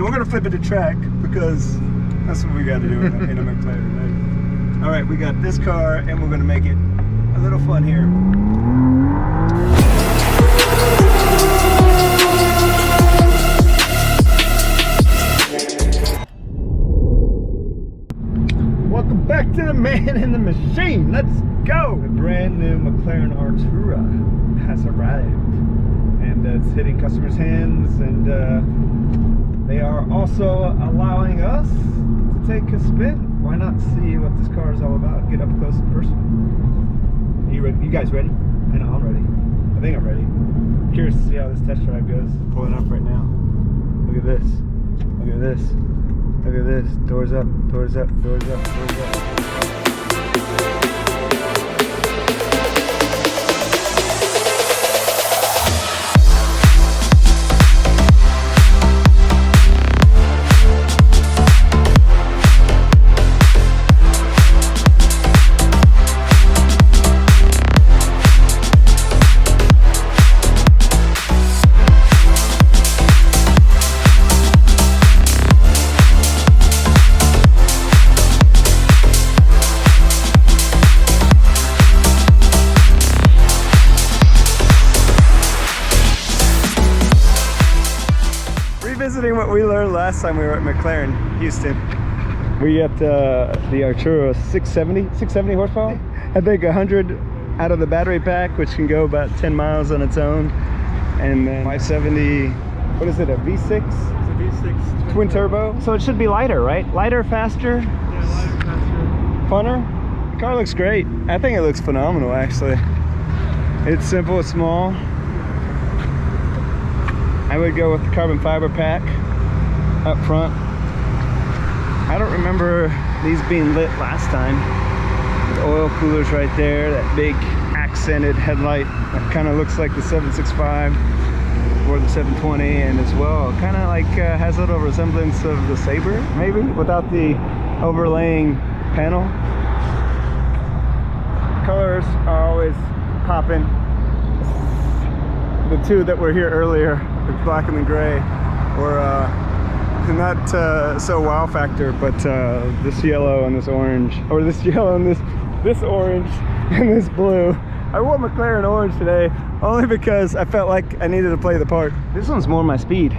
And we're gonna flip it to track because that's what we got to do in a McLaren, right? All right, we got this car, and we're gonna make it a little fun here. Welcome back to the man in the machine. Let's go. The brand new McLaren Artura has arrived, and it's hitting customers' hands, and they are also allowing us to take a spin. Why not see what this car is all about? Get up close and personal. Are you ready? You guys ready? I know I'm ready. I think I'm ready. Curious to see how this test drive goes. Pulling up right now. Look at this. Look at this. Look at this. Doors up, doors up, doors up, doors up. Revisiting what we learned last time we were at McLaren, Houston. We got the Artura 670 horsepower. I think 100 out of the battery pack, which can go about 10 miles on its own. And then 570, what is it, a V6? It's a V6 twin turbo. So it should be lighter, right? Lighter, faster? Yeah, lighter, faster. Funner? The car looks great. I think it looks phenomenal, actually. It's simple, it's small. I would go with the carbon fiber pack up front. I don't remember these being lit last time. The oil coolers right there, that big accented headlight that kind of looks like the 765 or the 720, and as well kind of like has a little resemblance of the Sabre, maybe, without the overlaying panel. Colors are always popping. The two that were here earlier, the black and the gray, were not so wow factor, but this yellow and this orange, or this yellow and this orange and this blue. I wore McLaren orange today only because I felt like I needed to play the part. This one's more my speed.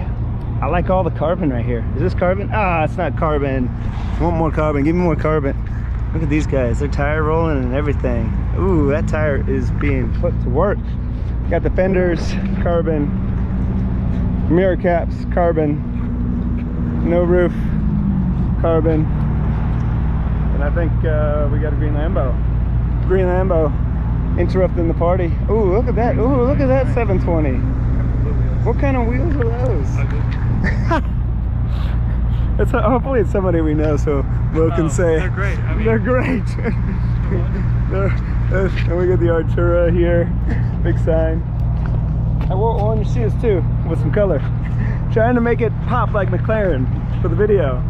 I like all the carbon right here. Is this carbon? Ah, it's not carbon. I want more carbon. Give me more carbon. Look at these guys. They're tire rolling and everything. Ooh, that tire is being put to work. Got the fenders, carbon. Mirror caps, carbon. No roof, carbon. And I think we got a green Lambo. Green Lambo interrupting the party. Ooh, look at that. Ooh, look at that 720. What kind of wheels are those? Hopefully it's somebody we know, so Will can say they're great. I mean, they're great. And we got the Artura here, big sign. I wore orange shoes too, with some color. Trying to make it pop like McLaren for the video.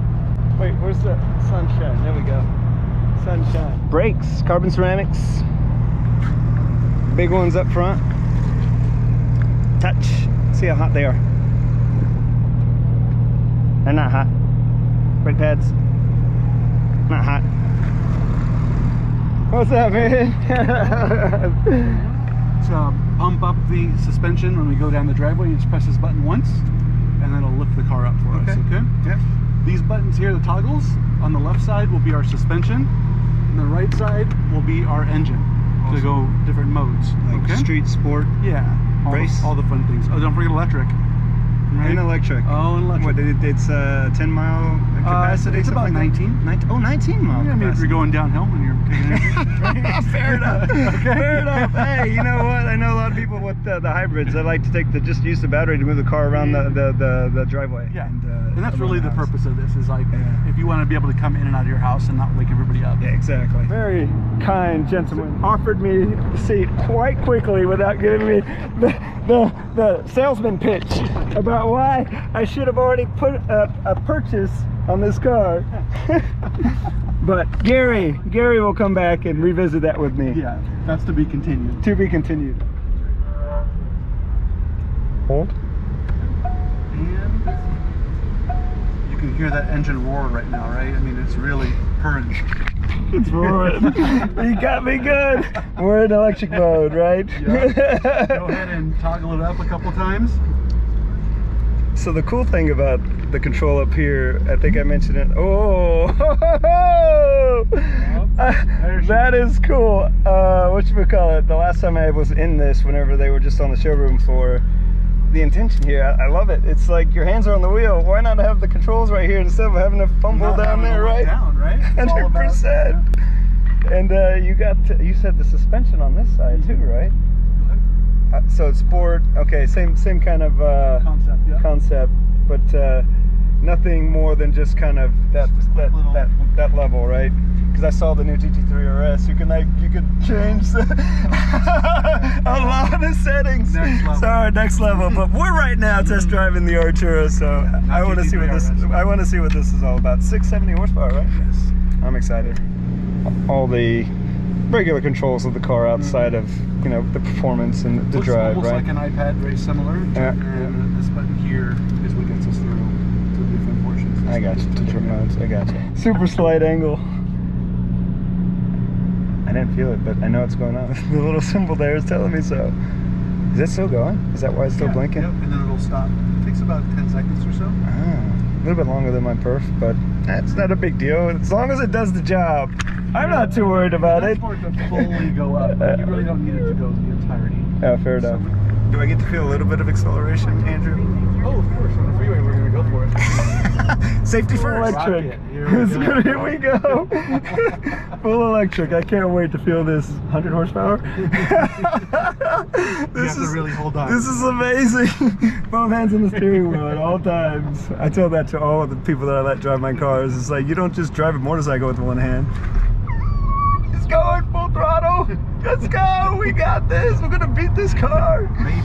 Wait, where's the sunshine? There we go. Sunshine. Brakes, carbon ceramics. Big ones up front. Touch. See how hot they are. They're not hot. Brake pads. Not hot. What's up, man? to pump up the suspension when we go down the driveway, you just press this button once, and that'll lift the car up for us, okay? Yep. These buttons here, the toggles, on the left side will be our suspension, and the right side will be our engine. Awesome. To go different modes, like okay? Street, sport, yeah, all the fun things. Oh, don't forget electric. Right? And electric. Oh, and electric. What, it's 10 mile capacity? It's about 19. 19. Oh, 19 mile Yeah, I mean, if you're going downhill when you're taking it. Fair enough. Okay. Fair enough. Hey, you know what? I know a lot of people with the hybrids. They like to just use the battery to move the car around the driveway. Yeah. And that's really the purpose of this, is like, if you want to be able to come in and out of your house and not wake everybody up. Yeah, exactly. Very kind gentleman offered me the seat quite quickly without giving me the salesman pitch about why I should have already put a purchase on this car. But Gary will come back and revisit that with me. Yeah, that's to be continued. To be continued. Hold. And can hear that engine roar right now, right? I mean, it's really purring. It's roaring. You got me good. We're in electric mode, right? Yep. Go ahead and toggle it up a couple times. So the cool thing about the control up here, I think I mentioned it. Oh, that is cool. Whatchamacallit, the last time I was in this, whenever they were just on the showroom floor, the intention here, I love it. It's like your hands are on the wheel. Why not have the controls right here instead of having to fumble down there, right? Down, right? 100%. And you said the suspension on this side too, right? So it's sport. Okay, same kind of concept, but nothing more than just kind of that level, right? Because I saw the new GT3 RS. You can change a lot of settings. Next level. Sorry, next level. But we're right now test driving the Artura, so I want to see what this. I want to see what this is all about. 670 horsepower, right? Yes. I'm excited. All the regular controls of the car outside of the performance and the drive, almost right? like an iPad, very similar. And this button here is what gets us through to the different portions. I got you. Different modes. I got you. Super slight angle. I didn't feel it, but I know it's going on. The little symbol there is telling me so. Is it still going? Is that why it's still blinking? Yep, and then it'll stop. It takes about 10 seconds or so. A little bit longer than my perf, but that's not a big deal. As long as it does the job, I'm not too worried about it. That's for it to fully go up. You really don't need it to go the entirety. Yeah, fair enough. Do I get to feel a little bit of acceleration, Andrew? Oh, of course. On the freeway, we're going to go for it. Safety first. Electric. Here we go. Full electric. I can't wait to feel this 100 horsepower. This is really hold on. This is amazing. Both hands on the steering wheel at all times. I tell that to all of the people that I let drive my cars. It's like, you don't just drive a motorcycle with one hand. It's going full throttle. Let's go. We got this. We're gonna beat this car. Maybe.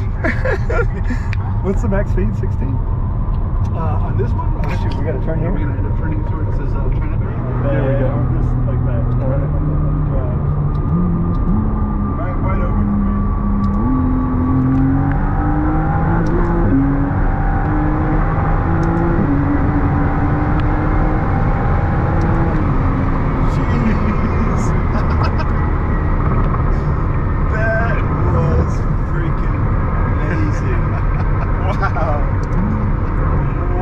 What's the max speed? 16? On this one? Oh, shoot, we gotta turn here. We're going to end up turning towards this China Bay. There we go. Just like that. Right on the drive. Right over for me. Jeez. That was freaking amazing. Wow.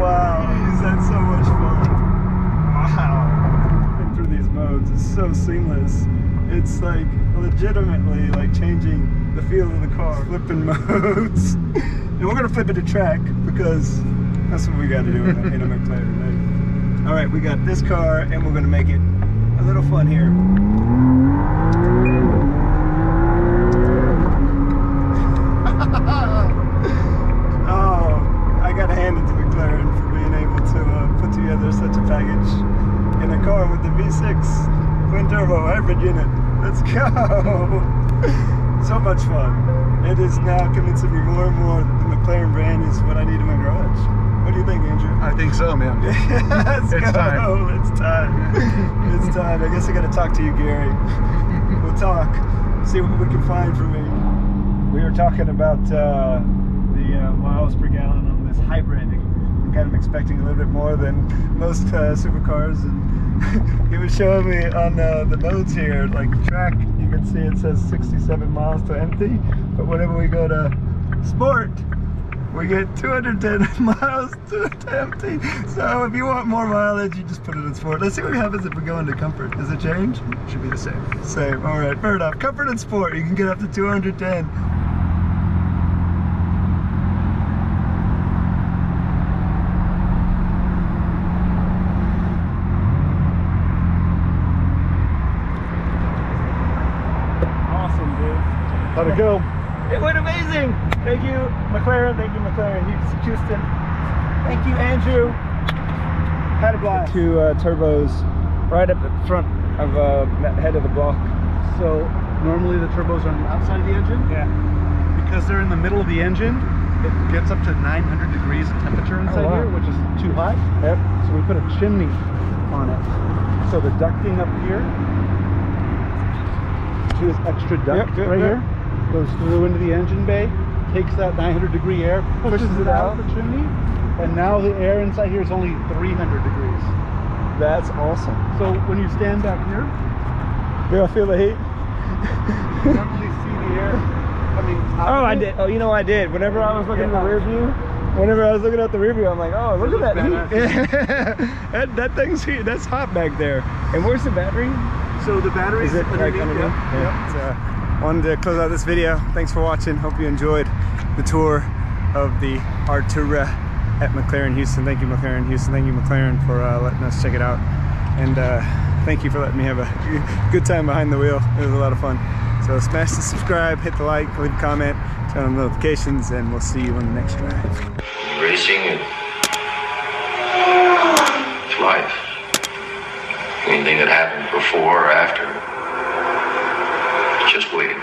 Wow. Jeez, that's so much fun. Wow. Been through these modes. It's so seamless. It's like legitimately like changing the feel of the car. Flipping modes. And we're gonna flip it to track because that's what we gotta do in a McLaren, right? Alright, we got this car and we're gonna make it a little fun here. Oh, I gotta hand it to McLaren for being able to put together such a package in a car with the V6 twin turbo hybrid unit. Let's go! So much fun. It is now convincing me more and more that the McLaren brand is what I need in my garage. What do you think, Andrew? I think so, man. Let's go! Time. It's time. It's time. I guess I gotta talk to you, Gary. We'll talk. See what we can find for me. We were talking about the miles per gallon on this hybrid. I'm kind of expecting a little bit more than most supercars, and he was showing me on the modes here, like track, you can see it says 67 miles to empty, but whenever we go to sport, we get 210 miles to empty. So if you want more mileage, you just put it in sport. Let's see what happens if we go into comfort. Does it change? It should be the same. Same. All right, fair enough. Comfort and sport, you can get up to 210. How'd it go? It went amazing. Thank you, McLaren. Thank you, McLaren. Houston. Thank you, Andrew. Had a blast. Two turbos right up the front of head of the block. So normally the turbos are on the outside of the engine. Yeah. Because they're in the middle of the engine, it gets up to 900 degrees of temperature inside here, which is too hot. Yep. So we put a chimney on it. So the ducting up here, see this extra duct right here, goes through into the engine bay, takes that 900 degree air, pushes it out of the chimney, And now the air inside here is only 300 degrees. That's awesome. So when you stand back here, Do I feel the heat? you don't really see the air coming out. Oh, of I it. did. Oh, you know I did. Whenever I was looking at the rear view, whenever I was looking at the rear view, I'm like, oh, look at that heat. that thing's heat. That's hot back there. And where's the battery? So the battery Is it like underneath? Yeah. Wanted to close out this video. Thanks for watching. Hope you enjoyed the tour of the Artura at McLaren Houston. Thank you, McLaren Houston. Thank you, McLaren, for letting us check it out. And thank you for letting me have a good time behind the wheel. It was a lot of fun. So smash the subscribe, hit the like, leave a comment, turn on notifications, and we'll see you on the next drive. Racing is life. Anything that happened before or after, it's just waiting.